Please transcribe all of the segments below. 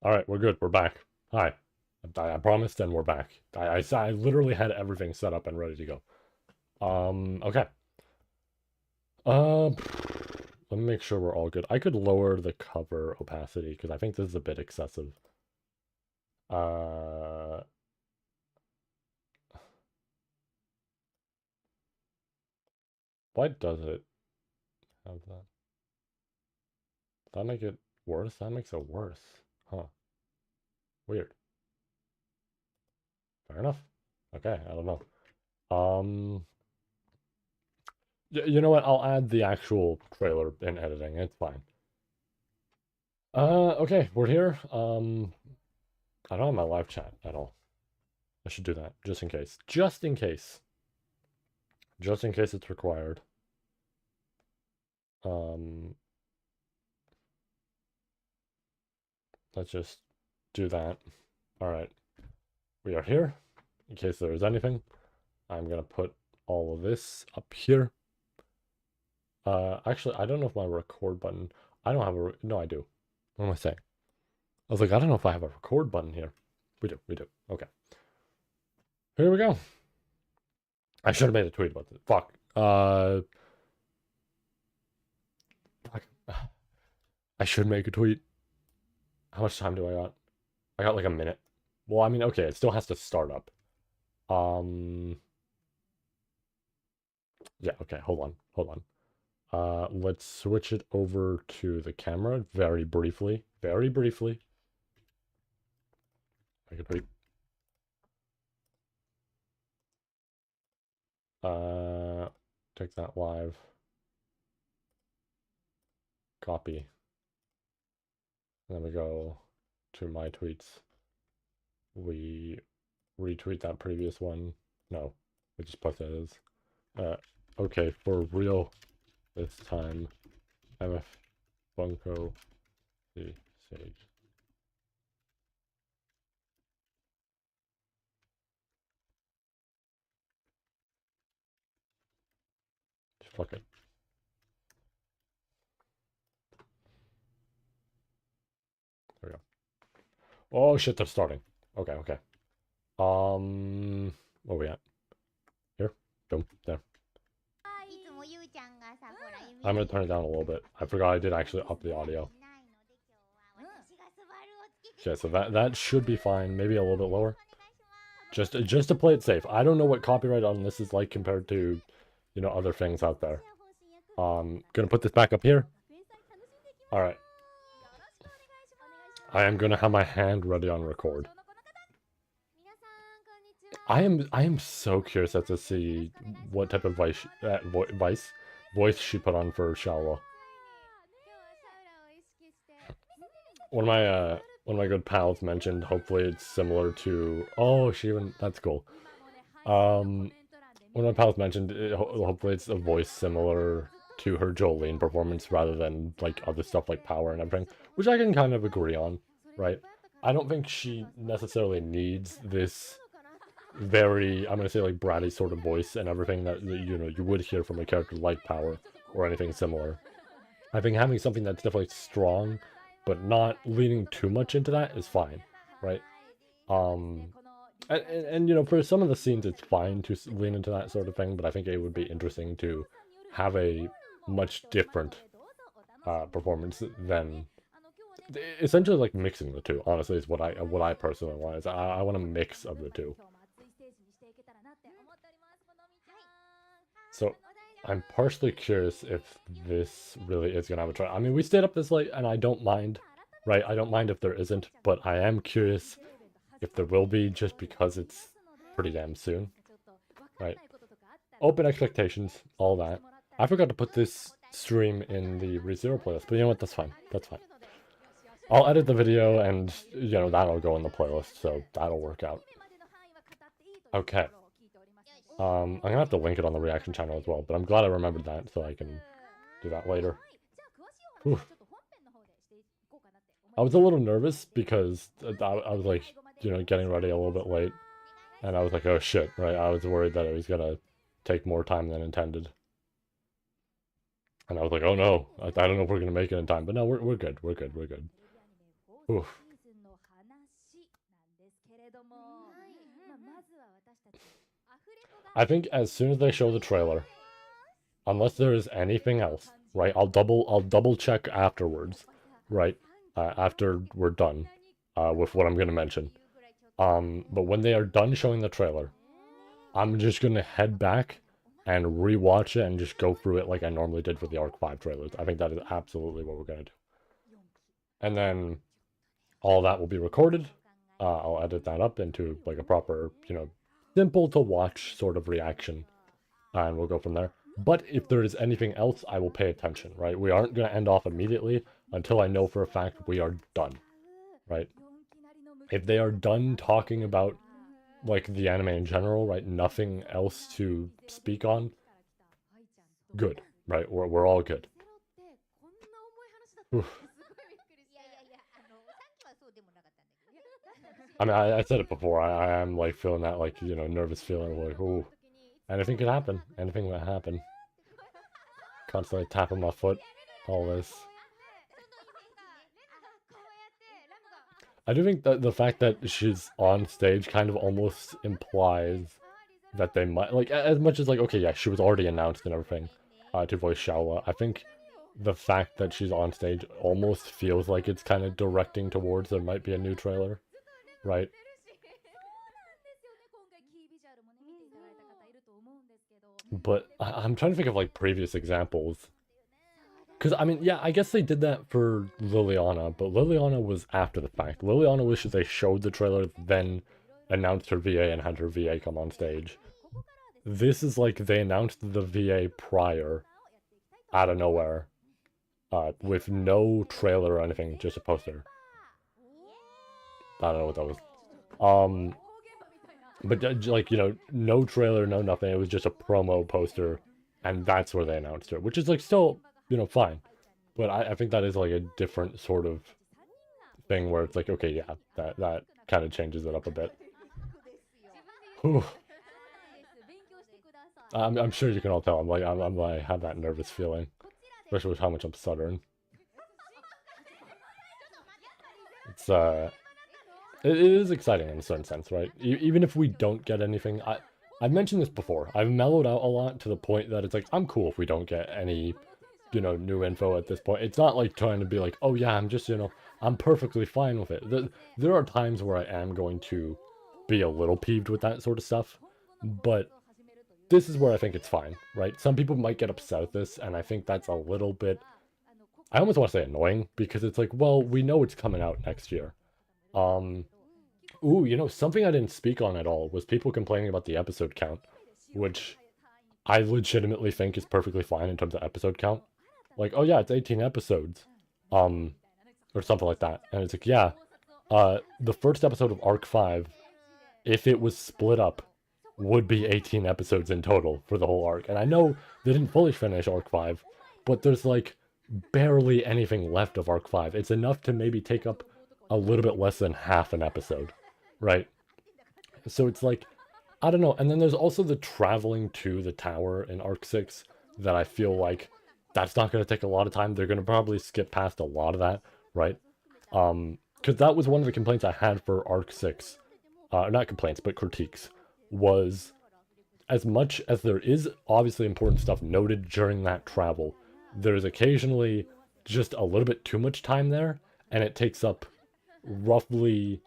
Alright, we're good. We're back. Hi. I promised, and we're back. I literally had everything set up and ready to go. Okay. Let me make sure we're all good. I could lower the cover opacity, because I think this is a bit excessive. Uh... Why does it have that? Does that make it worse? That makes it worse. Huh. Weird. Fair enough. Okay, I don't know. Um... You know what? I'll add the actual trailer in editing. It's fine. Okay, we're here. I don't have my live chat at all. I should do that, just in case. Just in case. Just in case it's required. Let's just do that. Alright. We are here. In case there is anything. I'm gonna put all of this up here. Actually, I don't know if my record button... I don't have a... No, I do. What am I saying? I was like, I don't know if I have a record button here. We do. Okay. Here we go. I should have made a tweet about this. Fuck. I should make a tweet. How much time do I got? I got like a minute. Well, I mean, okay, it still has to start up. Yeah, okay, hold on. Let's switch it over to the camera very briefly. Very briefly. Make a tweet. Take that live. Copy. And then we go to my tweets. We retweet that previous one. No, we just put that as. Okay, for real this time. MF Bunko the Sage. Just fuck it. There we go. Oh shit, they're starting. Okay. Where are we at? Here? Boom. There. I'm gonna turn it down a little bit. I forgot I did actually up the audio. Okay, so that should be fine. Maybe a little bit lower. Just to play it safe. I don't know what copyright on this is like compared to, you know, other things out there. Gonna put this back up here. Alright. I am gonna have my hand ready on record. I am so curious as to see what type of voice she put on for Shaola. One of my good pals mentioned hopefully it's similar to that's cool. One of my pals mentioned hopefully it's a voice similar to her Jolene performance rather than like other stuff like Power and everything, which I can kind of agree on, right? I don't think she necessarily needs this very, I'm gonna say like bratty sort of voice and everything that you know you would hear from a character like Power or anything similar. I think having something that's definitely strong, but not leaning too much into that is fine, right? And you know, for some of the scenes, it's fine to lean into that sort of thing, but I think it would be interesting to have a much different performance than essentially like mixing the two. Honestly, is what I personally want. Is I want a mix of the two. So I'm partially curious if this really is gonna have a try. I mean, we stayed up this late, and I don't mind, right? I don't mind if there isn't, but I am curious if there will be, just because it's pretty damn soon, right? Open expectations, all that. I forgot to put this stream in the ReZero playlist, but you know what? That's fine. That's fine. I'll edit the video, and you know that'll go in the playlist, so that'll work out. Okay. I'm gonna have to link it on the reaction channel as well, but I'm glad I remembered that, so I can do that later. Whew. I was a little nervous because I was like, you know, getting ready a little bit late, and I was like, oh shit, right? I was worried that it was gonna take more time than intended. And I was like, oh no, I don't know if we're gonna make it in time, but no, we're good. Oof. I think as soon as they show the trailer, unless there is anything else, right? I'll double check afterwards, right? After we're done, with what I'm gonna mention. But when they are done showing the trailer, I'm just gonna head back and rewatch it and just go through it like I normally did for the Arc 5 trailers. I think that is absolutely what we're gonna do. And then all that will be recorded. I'll edit that up into like a proper, simple to watch sort of reaction, and we'll go from there. But if there is anything else, I will pay attention, right? We aren't going to end off immediately until I know for a fact we are done, right? If they are done talking about like the anime in general, right? Nothing else to speak on, good, right? We're all good. Oof. I mean, I said it before. I am like feeling that like nervous feeling like, ooh, anything could happen. Anything might happen. Constantly tapping my foot. All this. I do think that the fact that she's on stage kind of almost implies that they might, like, as much as like, okay, yeah, she was already announced and everything, to voice Shaola. I think the fact that she's on stage almost feels like it's kind of directing towards there might be a new trailer, right? But I'm trying to think of like previous examples. Because, I mean, yeah, I guess they did that for Liliana, but Liliana was after the fact. Liliana was they showed the trailer, then announced her VA and had her VA come on stage. This is like they announced the VA prior, out of nowhere, with no trailer or anything, just a poster. I don't know what that was. But like, no trailer, no nothing. It was just a promo poster, and that's where they announced her, which is like still, fine. But I think that is like a different sort of thing where it's like, okay, yeah, that kind of changes it up a bit. Whew. I'm sure you can all tell. I have that nervous feeling, especially with how much I'm stuttering. It's it is exciting in a certain sense, right? Even if we don't get anything, I've mentioned this before. I've mellowed out a lot to the point that it's like I'm cool if we don't get any, new info at this point. It's not like trying to be like, oh yeah, I'm just, I'm perfectly fine with it. There are times where I am going to be a little peeved with that sort of stuff, but this is where I think it's fine, right? Some people might get upset at this, and I think that's a little bit, I almost want to say annoying, because it's like, well, we know it's coming out next year. Ooh, something I didn't speak on at all was people complaining about the episode count, which I legitimately think is perfectly fine in terms of episode count. Like, oh yeah, it's 18 episodes, or something like that. And it's like, yeah, the first episode of Arc 5, if it was split up, would be 18 episodes in total for the whole arc. And I know they didn't fully finish Arc 5, but there's like barely anything left of Arc 5. It's enough to maybe take up a little bit less than half an episode, right? So it's like, I don't know. And then there's also the traveling to the tower in Arc 6 that I feel like that's not going to take a lot of time. They're going to probably skip past a lot of that, right? Because that was one of the complaints I had for Arc 6. Not complaints, but critiques. Was as much as there is obviously important stuff noted during that travel, there's occasionally just a little bit too much time there, and it takes up roughly,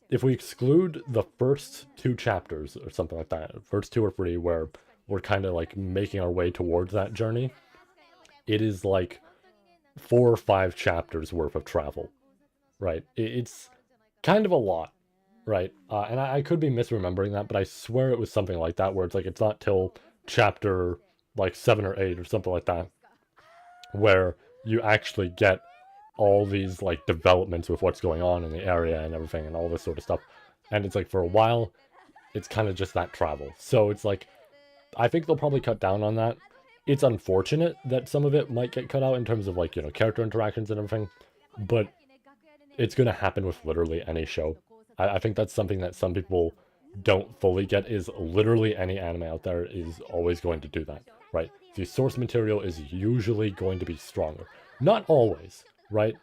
if we exclude the first 2 chapters or something like that, first 2 or 3 where we're kind of like making our way towards that journey, it is like 4 or 5 chapters worth of travel, right? It's kind of a lot, right? And I could be misremembering that, but I swear it was something like that, where it's like it's not till chapter like 7 or 8 or something like that where you actually get all these like developments with what's going on in the area and everything and all this sort of stuff. And it's like for a while, it's kind of just that travel. So it's like, I think they'll probably cut down on that. It's unfortunate that some of it might get cut out in terms of like, character interactions and everything, but it's going to happen with literally any show. I think that's something that some people don't fully get, is literally any anime out there is always going to do that, right? The source material is usually going to be stronger. Not always, right?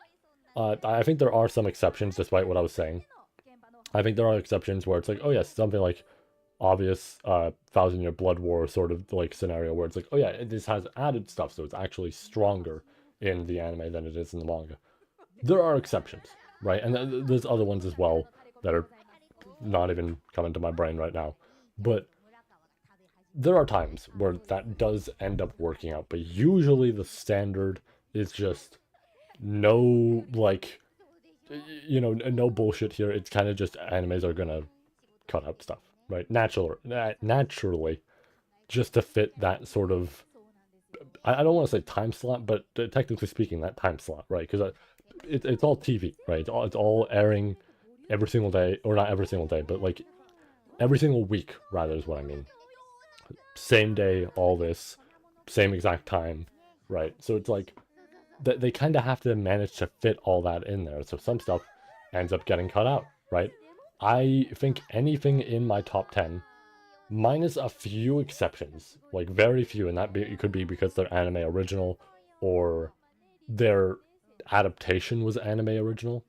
I think there are some exceptions, despite what I was saying. I think there are exceptions where it's like, oh yes, something like obvious Thousand Year Blood War sort of like scenario where it's like, oh yeah, this has added stuff, so it's actually stronger in the anime than it is in the manga. There are exceptions, right? And there's other ones as well that are not even coming to my brain right now. But there are times where that does end up working out, but usually the standard is just no, like, no bullshit here. It's kind of just animes are gonna cut out stuff, right? Naturally, just to fit that sort of, I don't want to say time slot, but technically speaking, that time slot, right? Because it's all TV, right? It's all airing every single day, or not every single day, but like every single week, rather, is what I mean. Same day, all this, same exact time, right? So it's like they kind of have to manage to fit all that in there. So some stuff ends up getting cut out, right? I think anything in my top 10, minus a few exceptions, like very few, and it could be because they're anime original or their adaptation was anime original.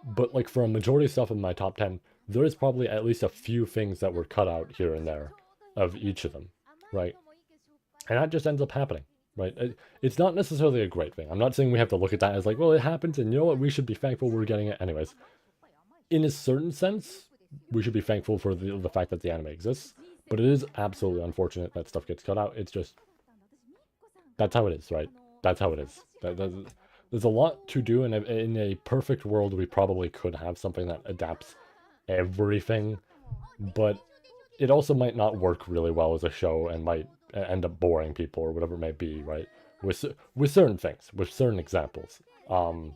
But like for a majority of stuff in my top 10, there is probably at least a few things that were cut out here and there of each of them, right? And that just ends up happening, right? It's not necessarily a great thing. I'm not saying we have to look at that as like, well, it happens, and you know what? We should be thankful we're getting it anyways. In a certain sense, we should be thankful for the fact that the anime exists, but it is absolutely unfortunate that stuff gets cut out. It's just, that's how it is, right? That's how it is. There's a lot to do, and in a perfect world, we probably could have something that adapts everything, but it also might not work really well as a show and might end up boring people or whatever it may be, right? With certain things, with certain examples. I'm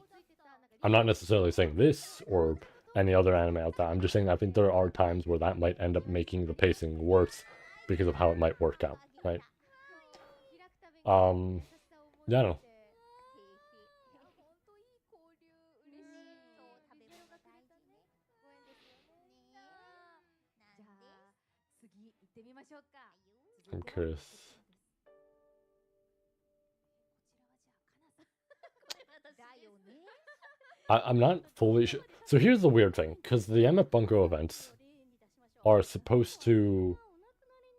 not necessarily saying this or any other anime out there. I'm just saying I think there are times where that might end up making the pacing worse because of how it might work out, right? Yeah, I don't know. I'm curious. I'm not fully sure. So here's the weird thing, because the MF Bunko events are supposed to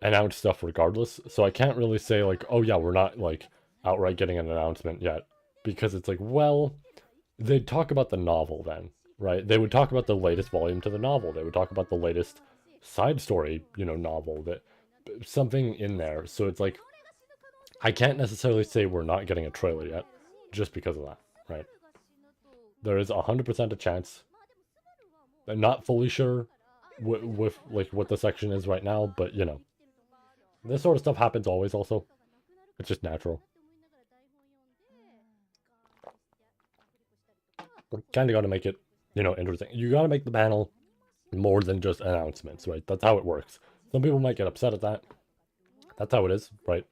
announce stuff regardless, so I can't really say like, oh yeah, we're not like outright getting an announcement yet, because it's like, well, they'd talk about the novel then, right? They would talk about the latest volume to the novel. They would talk about the latest side story, novel, that something in there. So it's like, I can't necessarily say we're not getting a trailer yet, just because of that, right? There is 100% a chance. I'm not fully sure with like what the section is right now, but this sort of stuff happens always. Also, it's just natural. Kind of got to make it, interesting. You got to make the panel more than just announcements, right? That's how it works. Some people might get upset at that. That's how it is, right?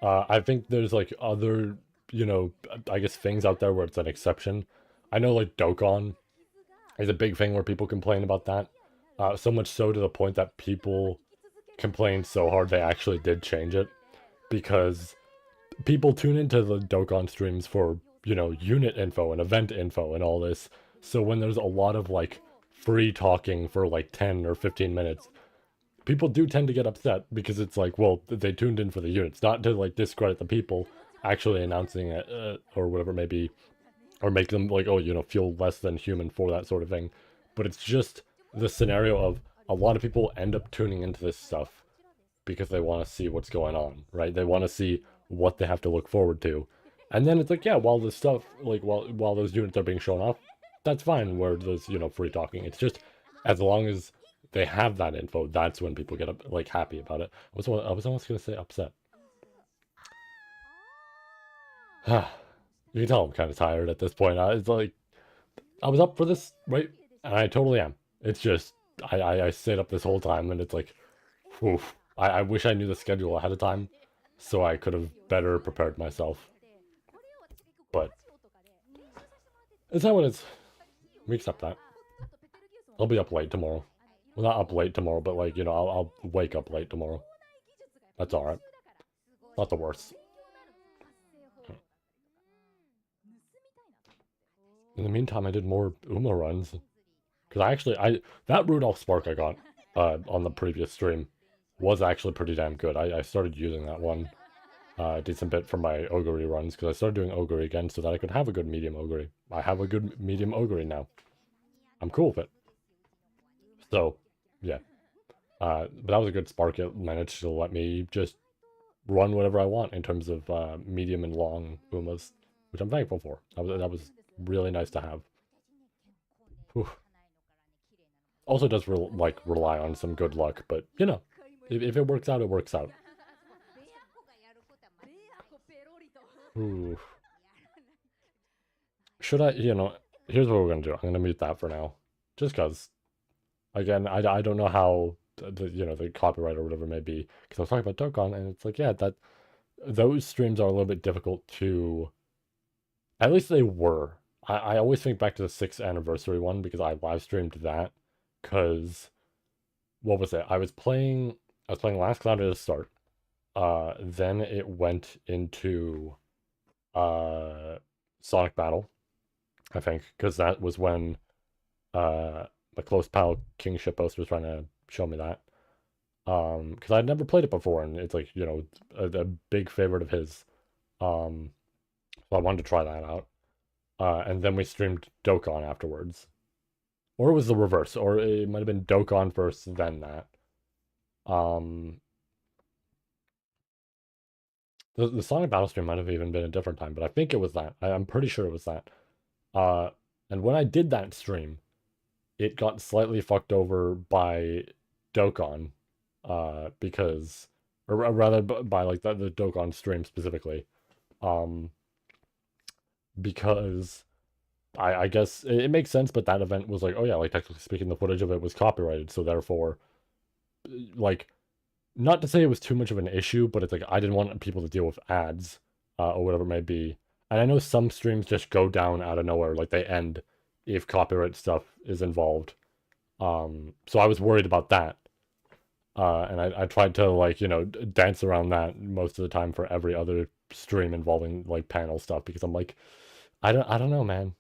I think there's like other, I guess things out there where it's an exception. I know like Dokkan is a big thing where people complain about that. So much so to the point that people complained so hard they actually did change it, because people tune into the Dokkan streams for, unit info and event info and all this. So when there's a lot of like free talking for like 10 or 15 minutes, people do tend to get upset because it's like, well, they tuned in for the units, not to like discredit the people actually announcing it or whatever it may be, or make them like, oh, feel less than human for that sort of thing. But it's just the scenario of a lot of people end up tuning into this stuff because they want to see what's going on, right? They want to see what they have to look forward to. And then it's like, yeah, while the stuff, like, while those units are being shown off, that's fine where there's, free talking. It's just, as long as they have that info, that's when people get, like, happy about it. I was almost going to say upset. You can tell I'm kind of tired at this point. It's like, I was up for this, right? And I totally am. It's just, I stayed up this whole time, and it's like, whew. I wish I knew the schedule ahead of time, so I could have better prepared myself. But it's how it is. We accept that. I'll be up late tomorrow. Well, not up late tomorrow, but like, I'll wake up late tomorrow. That's alright. Not the worst. In the meantime, I did more Uma runs. Because that Rudolph Spark I got on the previous stream was actually pretty damn good. I started using that one a decent bit for my Ogre runs, because I started doing Ogre again so that I could have a good medium Ogre. I have a good medium Ogre now. I'm cool with it. So, yeah. But that was a good spark. It managed to let me just run whatever I want in terms of medium and long Umas, which I'm thankful for. That was really nice to have. Whew. Also does rely on some good luck, but you know, if it works out, it works out. Ooh. Should I, here's what we're gonna do. I'm gonna mute that for now. Just cause, again, I don't know how, the copyright or whatever may be. Because I was talking about Dokkan, and it's like, yeah, those streams are a little bit difficult to, at least they were. I always think back to the 6th anniversary one, because I live streamed that. Because, what was it? I was playing Last Cloud at the start. Then it went into Sonic Battle, I think, because that was when my close pal King Shippost was trying to show me that. Because I'd never played it before, and it's like, a big favorite of his. So I wanted to try that out. And then we streamed Dokkan afterwards. Or it was the reverse, or it might have been Dokkan first, then that. The Sonic Battle stream might have even been a different time, but I think it was that. I'm pretty sure it was that. And when I did that stream, it got slightly fucked over by Dokkan, because, or rather by like the Dokkan stream specifically, because I guess it makes sense, but that event was like, oh yeah, like technically speaking, the footage of it was copyrighted, so therefore, like, not to say it was too much of an issue, but it's like I didn't want people to deal with ads, or whatever it may be. And I know some streams just go down out of nowhere, like they end if copyright stuff is involved. So I was worried about that. And I tried to, like, dance around that most of the time for every other stream involving like panel stuff, because I'm like, I don't know, man.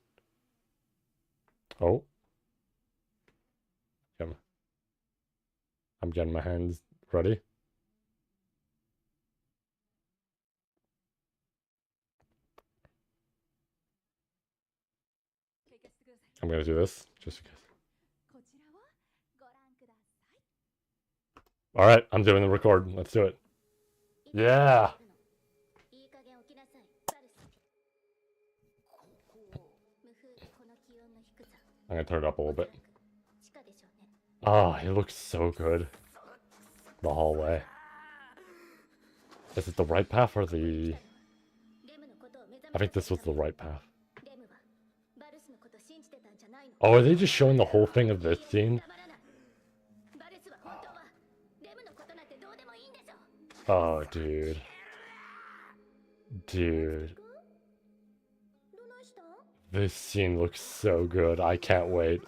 Oh. I'm getting my hands ready. I'm gonna do this just in case. Alright, I'm doing the record. Let's do it. Yeah! I'm gonna turn it up a little bit. Oh, it looks so good. The hallway. Is it the right path or the... I think this was the right path. Oh, are they just showing the whole thing of this scene? Oh, dude. Dude. This scene looks so good. I can't wait.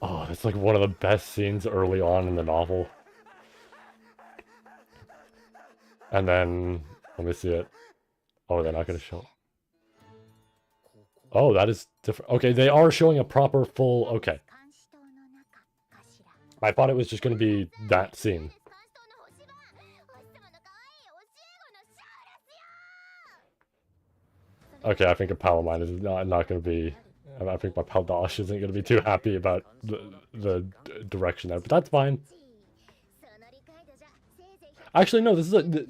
Oh, that's like one of the best scenes early on in the novel. And then, let me see it. Oh, they're not going to show. Oh, that is different. Okay, they are showing a proper full... Okay. I thought it was just going to be that scene. Okay, I think a pal of mine is not going to be... I think my pal Dosh isn't going to be too happy about the direction there, but that's fine. Actually, no, this is a...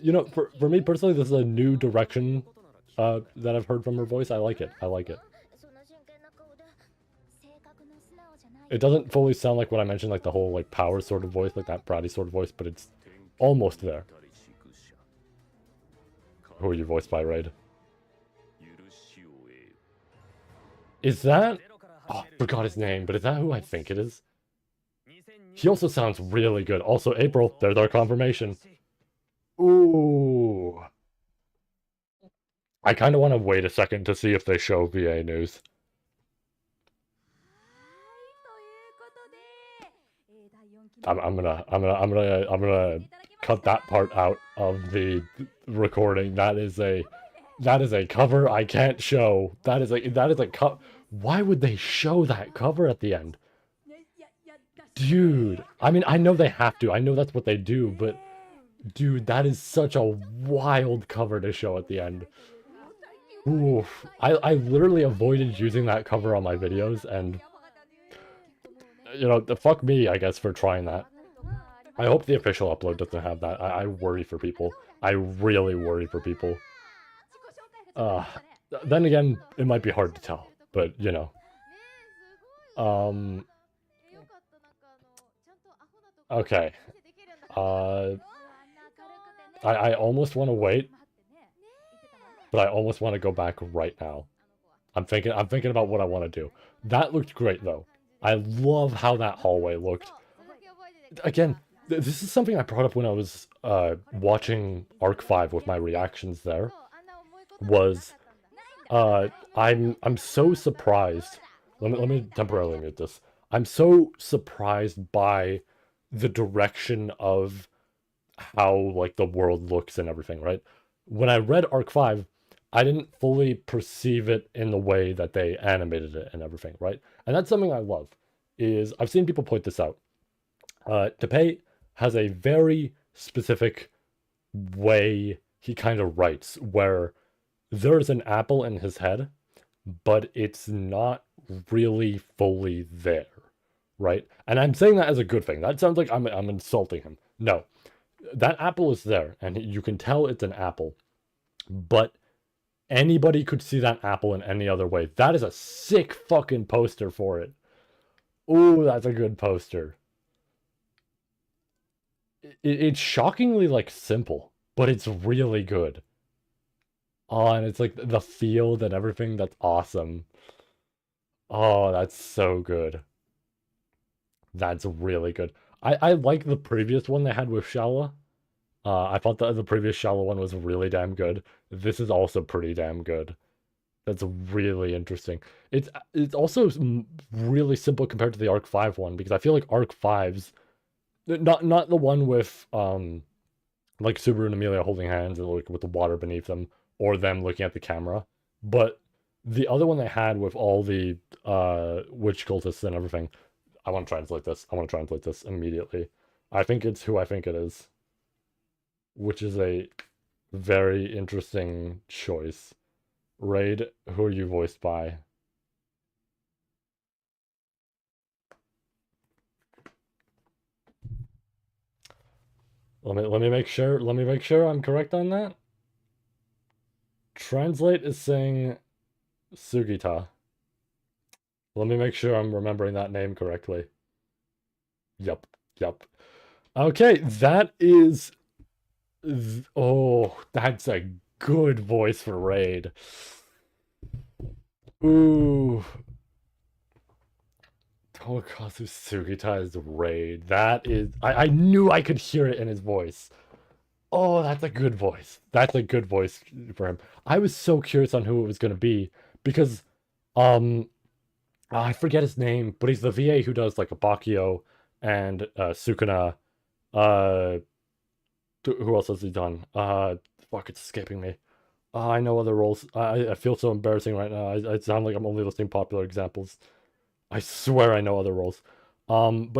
for me personally, this is a new direction that I've heard from her voice. I like it. I like it. It doesn't fully sound like what I mentioned, like the whole like power sort of voice, like that bratty sort of voice, but it's almost there. Who are you voiced by, Raid? Is that... Oh, I forgot his name, but is that who I think it is? He also sounds really good. Also, April, there's our confirmation. Ooh. I kind of want to wait a second to see if they show VA news. I'm gonna cut that part out of the recording. That is a cover I can't show. That is a cover. Why would they show that cover at the end? Dude, I mean, I know they have to. I know that's what they do, but dude, that is such a wild cover to show at the end. Oof. I literally avoided using that cover on my videos, and, you know, the fuck me, I guess, for trying that. I hope the official upload doesn't have that. I worry for people. I really worry for people. Uh, then again, it might be hard to tell, but, you know. Okay. Uh, I almost want to wait, but I almost want to go back right now. I'm thinking about what I want to do. That looked great, though. I love how that hallway looked. Again, this is something I brought up when I was watching Arc 5 with my reactions there. Was I'm so surprised. Let me temporarily mute this. I'm so surprised by the direction of how like the world looks and everything, right? When I read Arc 5, I didn't fully perceive it in the way that they animated it and everything, right? And that's something I love. Is I've seen people point this out. Teppei has a very specific way he kind of writes where there's an apple in his head, but it's not really fully there, right? And I'm saying that as a good thing. That sounds like I'm insulting him. No, that apple is there, and you can tell it's an apple, but anybody could see that apple in any other way. That is a sick fucking poster for it. Ooh, that's a good poster. It's shockingly like simple, but it's really good. Oh, and it's like the field and everything. That's awesome. Oh, that's so good. That's really good. I like the previous one they had with Shala. I thought the previous Shala one was really damn good. This is also pretty damn good. That's really interesting. It's also really simple compared to the Arc 5 one, because I feel like Arc 5's not the one with like Subaru and Amelia holding hands and like with the water beneath them, or them looking at the camera, but the other one they had with all the witch cultists and everything. I want to translate this. I want to translate this immediately. I think it's who I think it is, which is a very interesting choice. Raid, who are you voiced by? Let me make sure. Let me make sure I'm correct on that. Translate is saying Sugita. Let me make sure I'm remembering that name correctly. Yep, yep. Okay, that is... Oh, that's a good voice for Raid. Ooh. Tomokazu Sugita's Raid. That is... I knew I could hear it in his voice. Oh, that's a good voice. That's a good voice for him. I was so curious on who it was going to be, because... I forget his name, but he's the VA who does like Abakio and Sukuna. Uh, who else has he done? Fuck, it's escaping me. I know other roles. I feel so embarrassing right now. I sound like I'm only listing popular examples. I swear I know other roles. We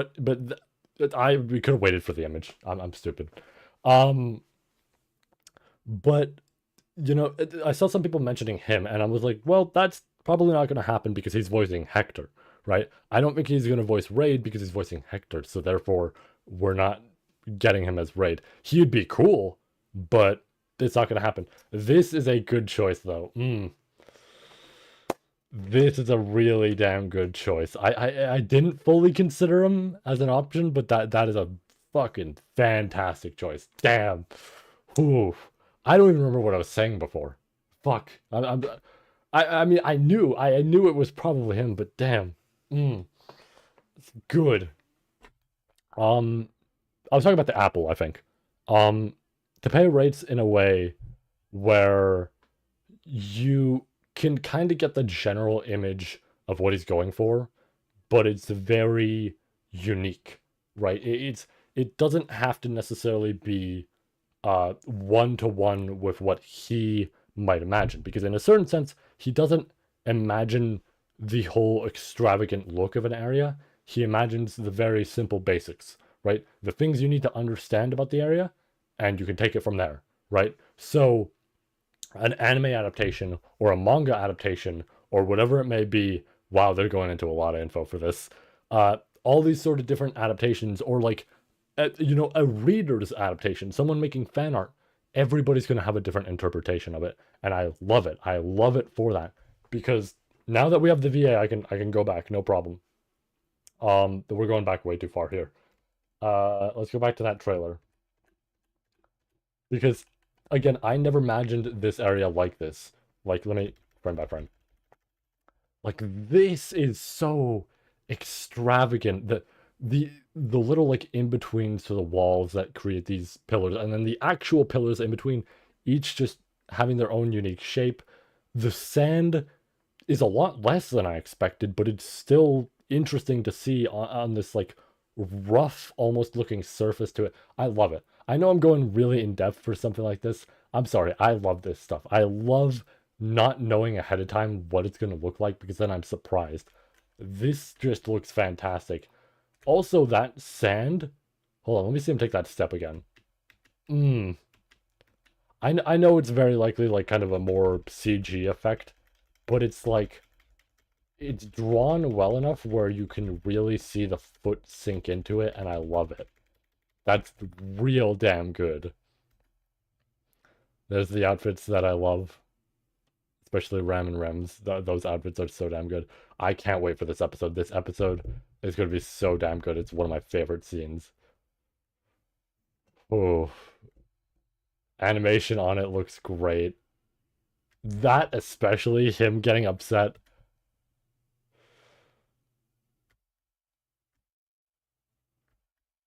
could have waited for the image. I'm stupid. But you know, I saw some people mentioning him, and I was like, well, that's probably not going to happen because he's voicing Hector, right? I don't think he's going to voice Raid because he's voicing Hector, so therefore we're not getting him as Raid. He'd be cool, but it's not going to happen. This is a good choice, though. This is a really damn good choice. I didn't fully consider him as an option, but that is a fucking fantastic choice. Damn. Ooh. I don't even remember what I was saying before. Fuck. I mean, I knew it was probably him, but damn. It's good. I was talking about the apple, I think. Teppei rates in a way where you can kind of get the general image of what he's going for, but it's very unique, right? It doesn't have to necessarily be one-to-one with what he might imagine, because in a certain sense, he doesn't imagine the whole extravagant look of an area. he imagines the very simple basics, right? The things you need to understand about the area, and you can take it from there, right? So an anime adaptation or a manga adaptation or whatever it may be. Wow, they're going into a lot of info for this. All these sort of different adaptations, or like, a reader's adaptation, someone making fan art. Everybody's going to have a different interpretation of it, and I love it. I love it for that, because now that we have the VA, I can go back, no problem. We're going back way too far here. Let's go back to that trailer, because again, I never imagined this area like this. Like, let me frame by frame. Like, this is so extravagant. The little like in betweens to the walls that create these pillars, and then the actual pillars in between, each just having their own unique shape. The sand is a lot less than I expected, but it's still interesting to see on this like rough, almost looking surface to it. I love it. I know I'm going really in depth for something like this. I'm sorry. I love this stuff. I love not knowing ahead of time what it's going to look like, because then I'm surprised. This just looks fantastic. Also, that sand. Hold on, let me see him take that step again. I know it's very likely like kind of a more CG effect, but it's like it's drawn well enough where you can really see the foot sink into it, and I love it. That's real damn good. There's the outfits that I love, especially Ram and Rem's. Those outfits are so damn good. I can't wait for this episode. This episode is going to be so damn good. It's one of my favorite scenes. Oh, animation on it looks great. That especially, him getting upset.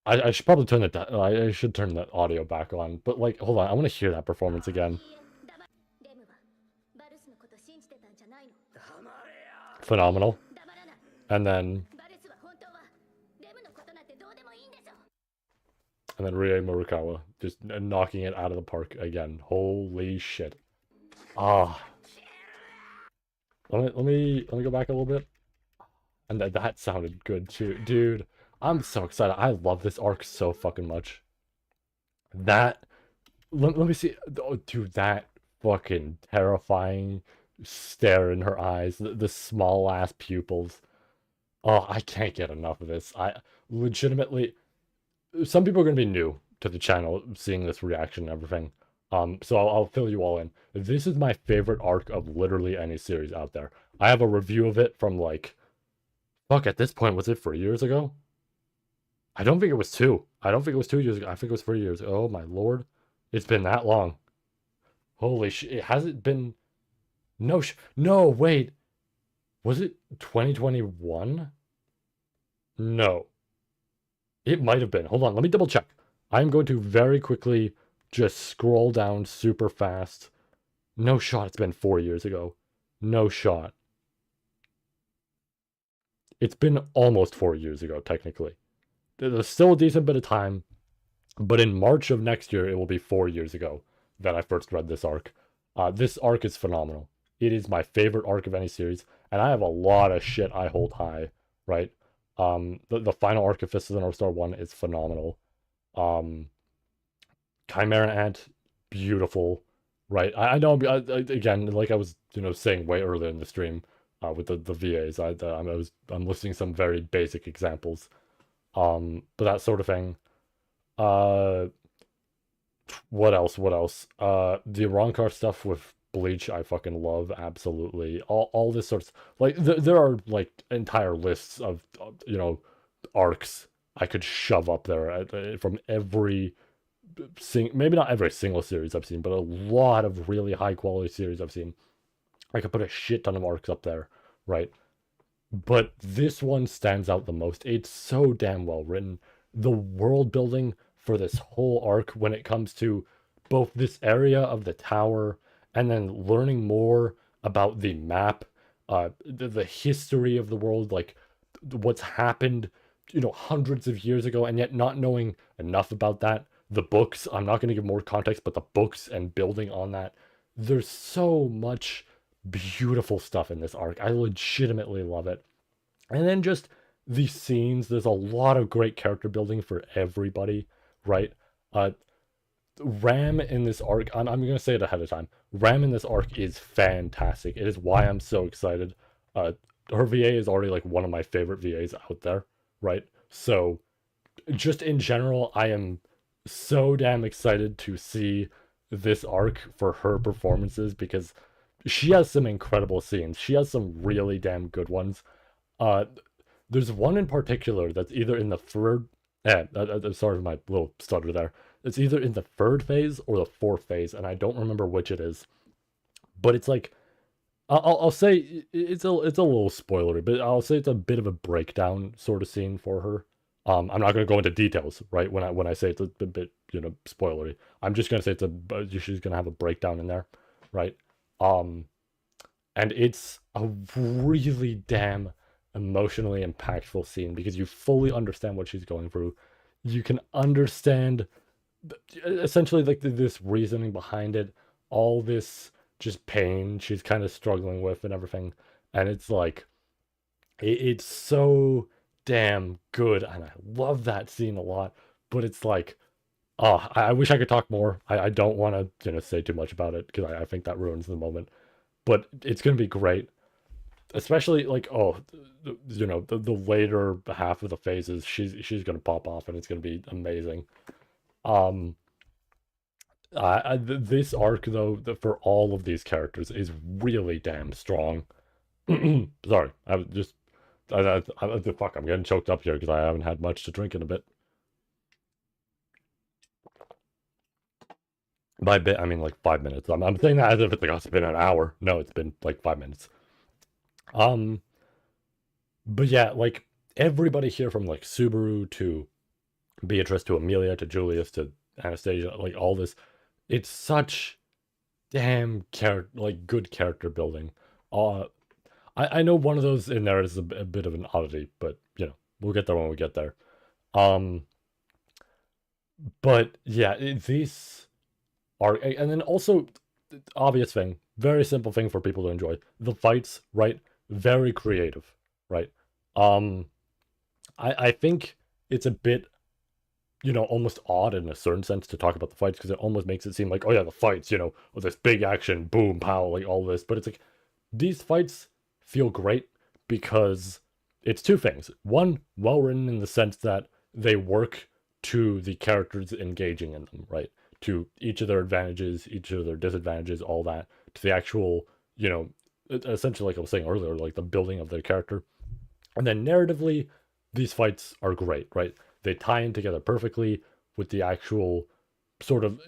I should probably turn it down. I should turn the audio back on. But like, hold on, I want to hear that performance again. Phenomenal. And then Rie Murukawa just knocking it out of the park again. Holy shit. Ah. Let me go back a little bit. And that sounded good too. Dude, I'm so excited. I love this arc so fucking much. Let me see. Oh, dude, that fucking terrifying stare in her eyes, the small ass pupils. Oh, I can't get enough of this. I legitimately, some people are going to be new to the channel seeing this reaction and everything. So I'll fill you all in. This is my favorite arc of literally any series out there. I have a review of it from like, fuck, at this point, was it 4 years ago? I don't think it was 2. I don't think it was 2 years ago. I think it was 3 years ago. Oh my lord. It's been that long. Holy shit. Has it been? No, wait. Was it 2021? No. It might have been. Hold on, let me double check. I'm going to very quickly just scroll down super fast. No shot, it's been 4 years ago. No shot. It's been almost 4 years ago, technically. There's still a decent bit of time, but in March of next year, it will be 4 years ago that I first read this arc. This arc is phenomenal. It is my favorite arc of any series, and I have a lot of shit I hold high, right? The final arc of Fist of the North Star 1 is phenomenal. Chimera Ant, beautiful, right? I know, again, like I was, saying way earlier in the stream, with the VAs, I'm listing some very basic examples. But that sort of thing. What else? The Roncar stuff with Bleach, I fucking love, absolutely. All this sorts, like, there are, like, entire lists of, arcs I could shove up there from every, maybe not every single series I've seen, but a lot of really high-quality series I've seen. I could put a shit ton of arcs up there, right? But this one stands out the most. It's so damn well written. The world building for this whole arc, when it comes to both this area of the tower and then learning more about the map, the history of the world, like what's happened, hundreds of years ago, and yet not knowing enough about that. The books, I'm not going to give more context, but the books and building on that. There's so much beautiful stuff in this arc. I legitimately love it. And then just these scenes, there's a lot of great character building for everybody, right? Uh, Ram in this arc, I'm gonna say it ahead of time. Ram in this arc is fantastic. It is why I'm so excited. Uh, her VA is already like one of my favorite VAs out there, right? So just in general, I am so damn excited to see this arc for her performances because she has some incredible scenes. She has some really damn good ones. Uh, there's one in particular that's either in the third. Sorry for my little stutter there. It's either in the third phase or the fourth phase, and I don't remember which it is. But it's like I'll say it's a little spoilery, but I'll say it's a bit of a breakdown sort of scene for her. I'm not going to go into details, right? When I say it's a bit spoilery, I'm just going to say she's going to have a breakdown in there, right? Um, and it's a really damn emotionally impactful scene because you fully understand what she's going through. You can understand essentially like this reasoning behind it, all this just pain she's kind of struggling with and everything. And it's like it's so damn good, and I love that scene a lot. But it's like, oh, I wish I could talk more. I don't want to say too much about it because I think that ruins the moment. But it's gonna be great, especially like the later half of the phases. She's gonna pop off, and it's gonna be amazing. Um, this arc though, for all of these characters, is really damn strong. Sorry, I was just fuck. I'm getting choked up here because I haven't had much to drink in a bit. By bit, I mean like 5 minutes. I'm saying that as if it's like, oh, it's been an hour. No, it's been like 5 minutes. Um, but yeah, like everybody here from like Subaru to Beatrice to Amelia to Julius to Anastasia, like all this, it's such damn like good character building. Uh, I know one of those in there is a bit of an oddity, but we'll get there when we get there. Um, but yeah, these are, and then also obvious thing, very simple thing for people to enjoy. The fights, right? Very creative, right? Um, I think it's a bit almost odd in a certain sense to talk about the fights because it almost makes it seem like, oh yeah, the fights, with this big action, boom, pow, like all this. But it's like these fights feel great because it's two things. One, well written in the sense that they work to the characters engaging in them, right? To each of their advantages, each of their disadvantages, all that, to the actual, essentially, like I was saying earlier, like the building of their character. And then narratively, these fights are great, right? They tie in together perfectly with the actual sort of,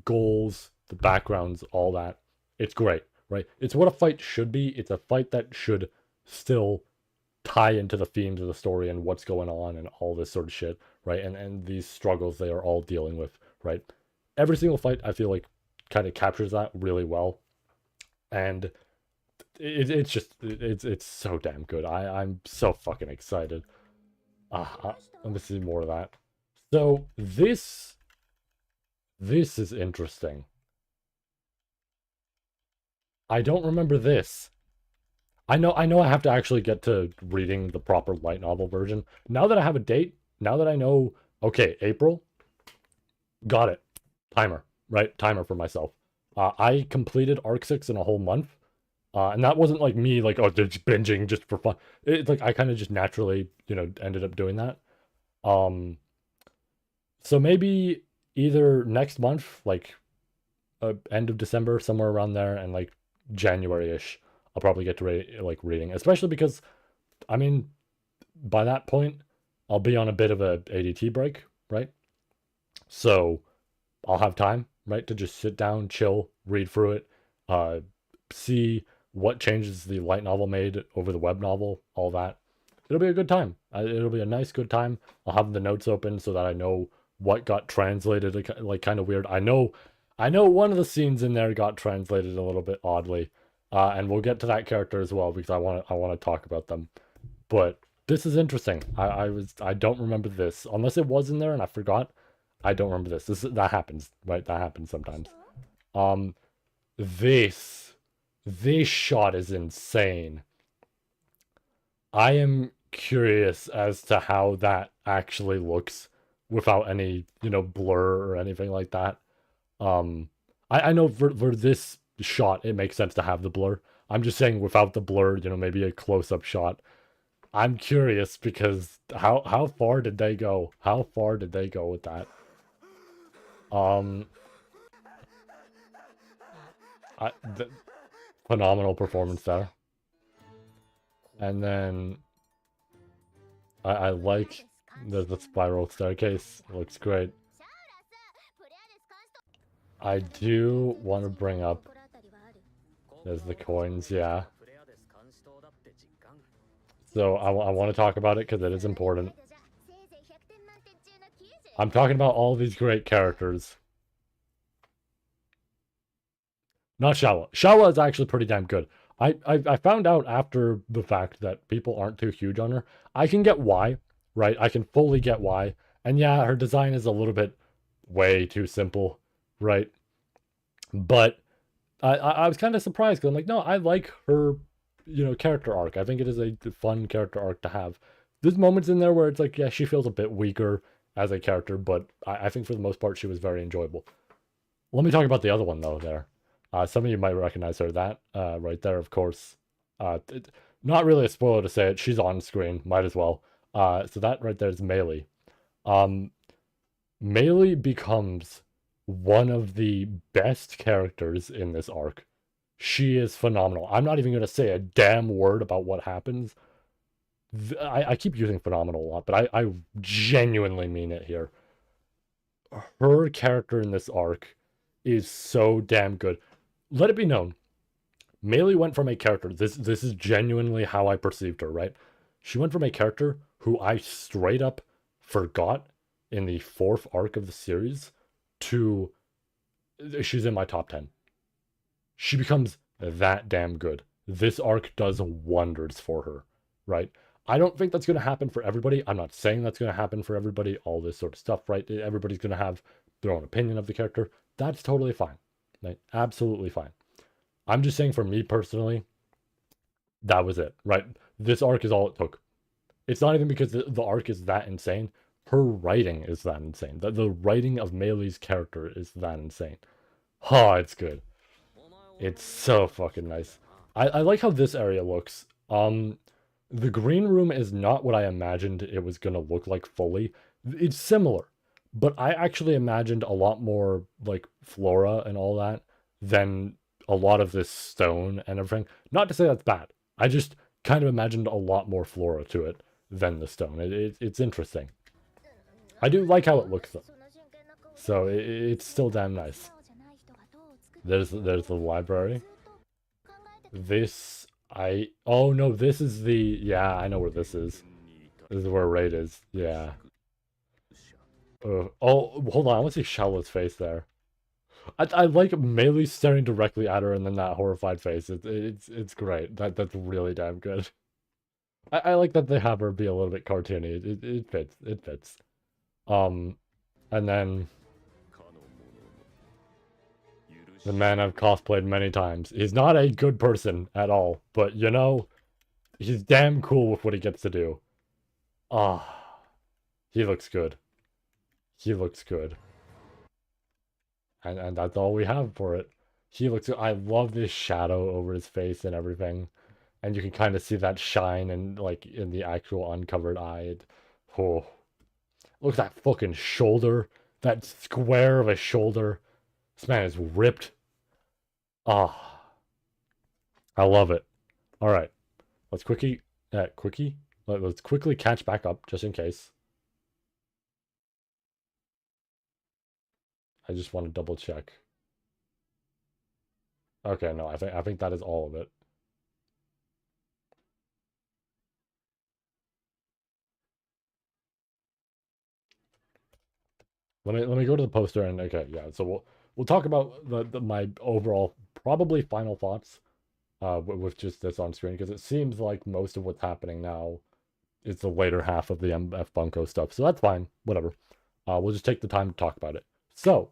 goals, the backgrounds, all that. It's great, right? It's what a fight should be. It's a fight that should still tie into the themes of the story and what's going on and all this sort of shit, right? And these struggles they are all dealing with, right? Every single fight I feel like kind of captures that really well. And it's so damn good. I'm so fucking excited. Let me see more of that. So this is interesting. I don't remember this. I know I have to actually get to reading the proper light novel version. Now that I have a date, now that I know, okay, April, got it. Timer, right? Timer for myself. I completed Arc 6 in a whole month. And that wasn't like me, like, oh, just binging just for fun. It's like I kind of just naturally, ended up doing that. Um, so maybe either next month, like end of December, somewhere around there, and like January-ish, I'll probably get to like reading, especially because I mean, by that point, I'll be on a bit of a ADT break, right? So I'll have time, right, to just sit down, chill, read through it, uh, see what changes the light novel made over the web novel, all that. It'll be a good time. It'll be a nice, good time. I'll have the notes open so that I know what got translated, like kind of weird. I know one of the scenes in there got translated a little bit oddly, and we'll get to that character as well because I want to talk about them. But this is interesting. I don't remember this unless it was in there and I forgot. I don't remember this. That happens, right? That happens sometimes. Um, this this shot is insane. I am curious as to how that actually looks without any, blur or anything like that. Um, I know for this shot, it makes sense to have the blur. I'm just saying without the blur, maybe a close-up shot. I'm curious because how far did they go? How far did they go with that? Um, the phenomenal performance there. And then I like the spiral staircase. Looks great. I do want to bring up there's the coins, yeah. So I want to talk about it because it is important. I'm talking about all these great characters. Not Shawa. Shawa is actually pretty damn good. I found out after the fact that people aren't too huge on her. I can get why, right? I can fully get why. And yeah, her design is a little bit way too simple, right? But I was kind of surprised because I'm like, no, I like her, character arc. I think it is a fun character arc to have. There's moments in there where it's like, yeah, she feels a bit weaker as a character, but I think for the most part she was very enjoyable. Let me talk about the other one though. There, some of you might recognize her. That right there, of course. Not really a spoiler to say it. She's on screen. Might as well. So that right there is Melee. Um, Melee becomes one of the best characters in this arc. She is phenomenal. I'm not even going to say a damn word about what happens. I keep using phenomenal a lot, but I genuinely mean it here. Her character in this arc is so damn good. Let it be known, Melee went from a character. This is genuinely how I perceived her, right? She went from a character who I straight up forgot in the fourth arc of the series to she's in my top 10. She becomes that damn good. This arc does wonders for her, right? I don't think that's going to happen for everybody. I'm not saying that's going to happen for everybody, all this sort of stuff, right? Everybody's going to have their own opinion of the character. That's totally fine, right? Absolutely fine. I'm just saying for me personally, that was it, right? This arc is all it took. It's not even because the arc is that insane. Her writing is that insane. The writing of Melee's character is that insane. Oh, it's good. It's so fucking nice. I like how this area looks. The green room is not what I imagined it was gonna look like fully. It's similar, but I actually imagined a lot more like flora and all that than a lot of this stone and everything. Not to say that's bad. I just kind of imagined a lot more flora to it than the stone. It's interesting. I do like how it looks though. So it's still damn nice. There's the library. This oh no, this is the yeah, I know where this is. This is where Raid is. Yeah. Oh, hold on, I want to see Shallow's face there. I like Melee staring directly at her and then that horrified face. It's great. That's really damn good. I like that they have her be a little bit cartoony. It fits. It fits. And then the man I've cosplayed many times. He's not a good person at all, but he's damn cool with what he gets to do. Ah, he looks good. He looks good. And that's all we have for it. He looks good. I love this shadow over his face and everything. And you can kind of see that shine and like in the actual uncovered eye. Oh, look at that fucking shoulder. That square of a shoulder. This man is ripped. Ah, I love it. All right, let's quickly, let's quickly catch back up just in case. I just want to double check. Okay, no, I think that is all of it. Let me go to the poster and okay, yeah. So we'll talk about my overall probably final thoughts with just this on screen because it seems like most of what's happening now is the later half of the MF Bunko stuff. So that's fine, whatever. We'll just take the time to talk about it. So,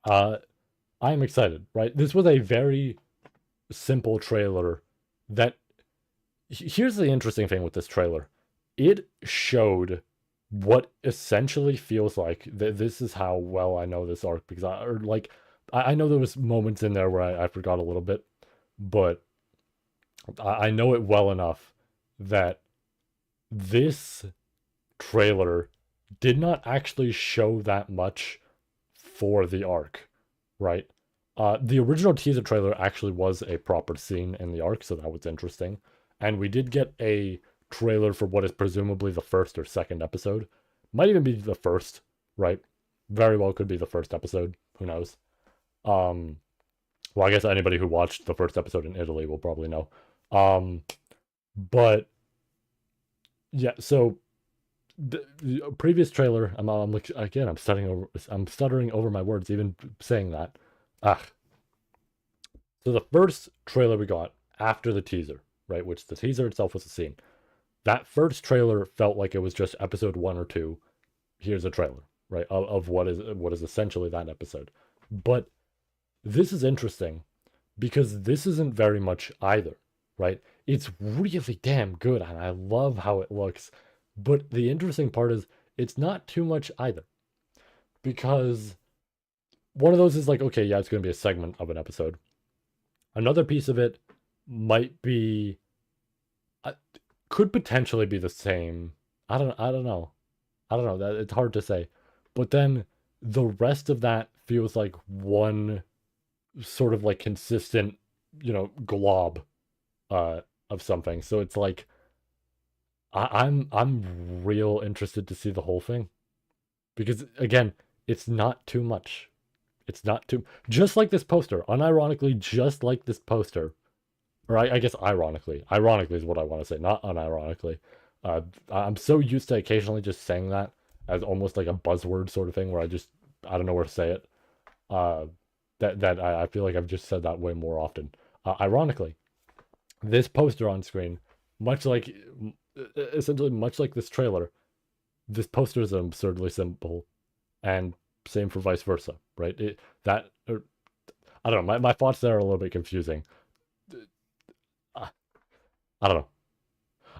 I am excited, right? This was a very simple trailer that here's the interesting thing with this trailer. It showed what essentially feels like this is how well I know this arc, because I know there was moments in there where I forgot a little bit, but I know it well enough that this trailer did not actually show that much for the arc, right? The original teaser trailer actually was a proper scene in the arc, so that was interesting. And we did get a trailer for what is presumably the first or second episode. Might even be the first, right? Very well could be the first episode. Who knows? Um, well, I guess anybody who watched the first episode in Italy will probably know. But yeah, so the previous trailer, I'm like, again, I'm stuttering over my words, even saying that. Ah, so the first trailer we got after the teaser, right, which the teaser itself was a scene. That first trailer felt like it was just episode 1 or 2. Here's a trailer, right, of what is essentially that episode. But this is interesting because this isn't very much either, right? It's really damn good and I love how it looks. But the interesting part is it's not too much either. Because one of those is like, okay, yeah, it's going to be a segment of an episode. Another piece of it might be, could potentially be the same. I don't know. I don't know. That it's hard to say. But then the rest of that feels like one sort of like consistent, glob of something. So it's like I'm real interested to see the whole thing. Because again, it's not too much. It's not too, just like this poster, unironically, just like this poster, or I guess ironically is what I want to say, not unironically. I'm so used to occasionally just saying that as almost like a buzzword sort of thing, where I don't know where to say it. Uh, that I feel like I've just said that way more often. Ironically, this poster on screen, much like, essentially much like this trailer, this poster is absurdly simple, and same for vice versa, right? I don't know. My thoughts there are a little bit confusing. I, I don't know.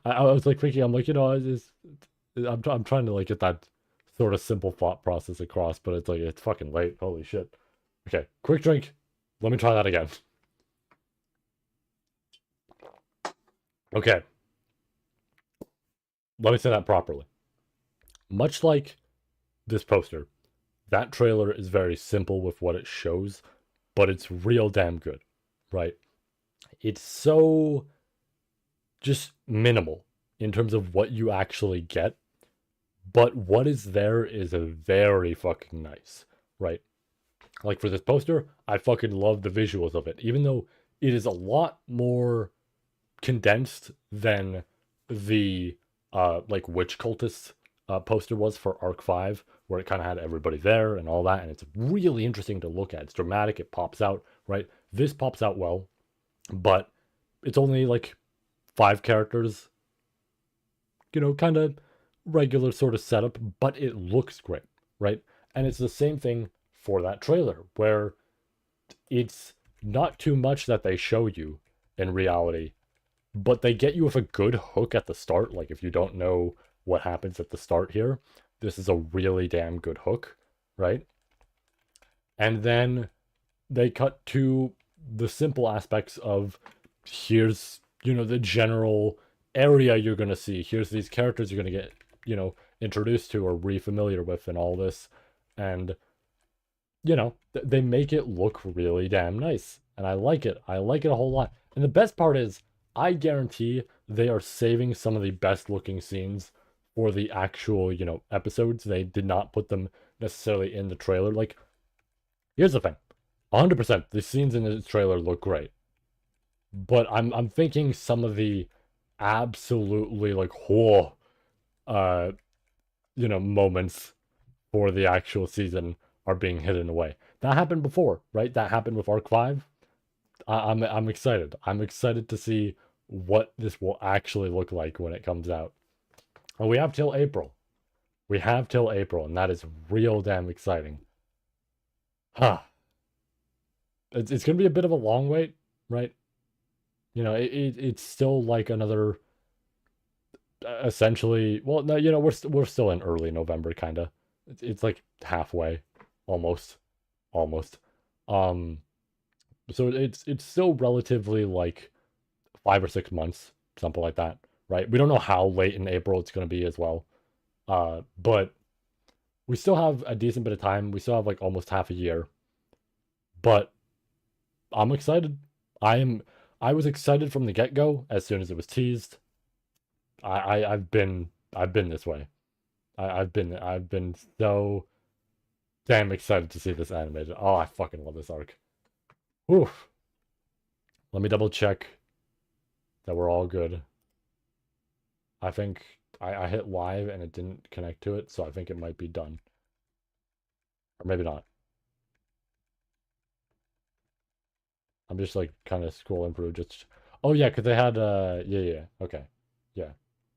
I was like thinking, I'm like, I'm trying to like get that sort of simple thought process across, but it's like it's fucking late. Holy shit. Okay, quick drink. Let me try that again. Okay, let me say that properly. Much like this poster, that trailer is very simple with what it shows, but it's real damn good, right? It's so just minimal in terms of what you actually get, but what is there is a very fucking nice, right? Like for this poster, I fucking love the visuals of it, even though it is a lot more condensed than the like witch cultist poster was for Arc 5, where it kind of had everybody there and all that, and it's really interesting to look at. It's dramatic, it pops out, right? This pops out well, but it's only like 5 characters, kind of regular sort of setup, but it looks great, right? And it's the same thing for that trailer, where it's not too much that they show you in reality, but they get you with a good hook at the start. Like if you don't know what happens at the start here, this is a really damn good hook, right? And then they cut to the simple aspects of, here's, the general area you're going to see. Here's these characters you're going to get, introduced to or re-familiar with and all this. And, they make it look really damn nice. And I like it. I like it a whole lot. And the best part is, I guarantee they are saving some of the best looking scenes for the actual, episodes. They did not put them necessarily in the trailer. Like, here's the thing. 100%, the scenes in the trailer look great. But I'm thinking some of the absolutely like whoa uh moments for the actual season are being hidden away. That happened before, right? That happened with Arc 5. I'm excited. I'm excited to see what this will actually look like when it comes out. And we have till April. We have till April, and that is real damn exciting. Huh. It's gonna be a bit of a long wait, right? It's still like another essentially, well, no, we're still in early November, kind of. It's like halfway, almost, almost. Um, so it's still relatively like 5 or 6 months, something like that, right? We don't know how late in April it's going to be as well. But we still have a decent bit of time. We still have like almost half a year. But I'm excited. I am. I was excited from the get-go as soon as it was teased. I've been this way. I've been so damn excited to see this animated. Oh, I fucking love this arc. Oof. Let me double check that we're all good. I think I hit live and it didn't connect to it, so I think it might be done. Or maybe not. I'm just like kind of scrolling through just. Oh yeah, because they had yeah, okay. Yeah.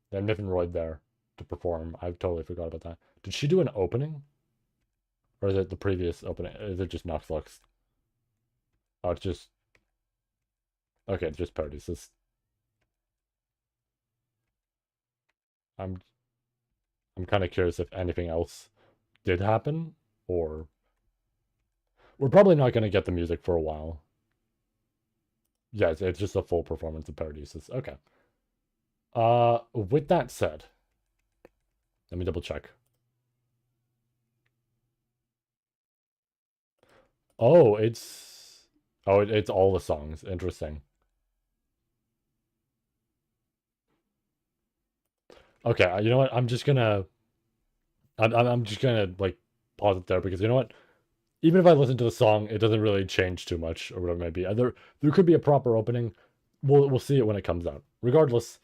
They had Niven Royd there to perform. I totally forgot about that. Did she do an opening? Or is it the previous opening? Is it just Nox Lux? Oh, it's just okay, it's just parodies. I'm I'm kind of curious if anything else did happen, or we're probably not going to get the music for a while. Yeah, it's just a full performance of Paradisus. Okay. With that said, let me double check. Oh, it's all the songs. Interesting. Okay, you know what? I'm just gonna like pause it there because you know what? Even if I listen to the song, it doesn't really change too much or whatever it may be. There could be a proper opening. We'll see it when it comes out. Regardless,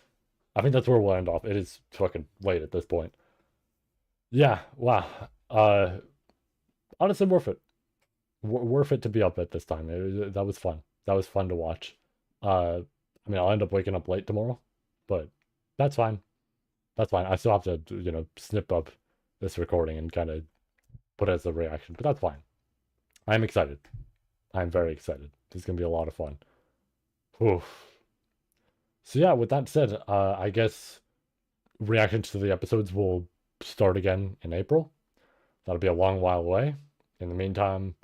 I think that's where we'll end off. It is fucking late at this point. Yeah, wow. Honestly, worth it. Worth it to be up at this time. That was fun. That was fun to watch. I mean, I'll end up waking up late tomorrow, but that's fine. That's fine. I still have to, snip up this recording and kind of put it as a reaction, but that's fine. I'm excited. I'm very excited. This is gonna be a lot of fun. Oof. So yeah, with that said, I guess reactions to the episodes will start again in April. That'll be a long while away. In the meantime,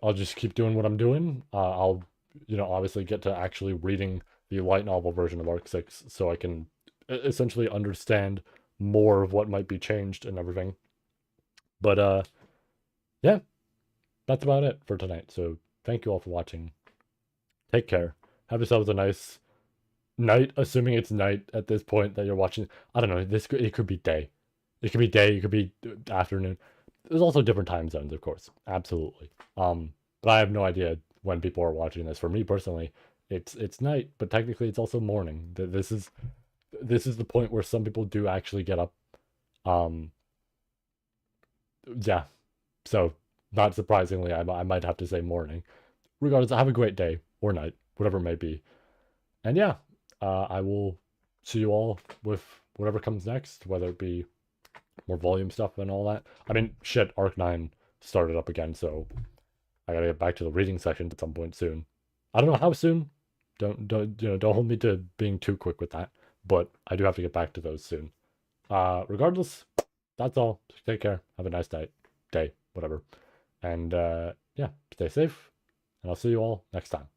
I'll just keep doing what I'm doing. I'll, obviously get to actually reading the light novel version of Arc 6 so I can essentially understand more of what might be changed and everything. But yeah, that's about it for tonight. So thank you all for watching. Take care. Have yourselves a nice night, assuming it's night at this point that you're watching. I don't know. It could be day. It could be day. It could be afternoon. There's also different time zones, of course. Absolutely. But I have no idea when people are watching this. For me personally, it's night, but technically it's also morning. This is the point where some people do actually get up. Um, yeah. So not surprisingly, I might have to say morning. Regardless, have a great day or night, whatever it may be. And yeah, I will see you all with whatever comes next, whether it be more volume stuff and all that. I mean, shit, Arc 9 started up again, so I gotta get back to the reading session at some point soon. I don't know how soon. Don't hold me to being too quick with that, but I do have to get back to those soon. Regardless, that's all. Take care. Have a nice day, whatever. And yeah, stay safe, and I'll see you all next time.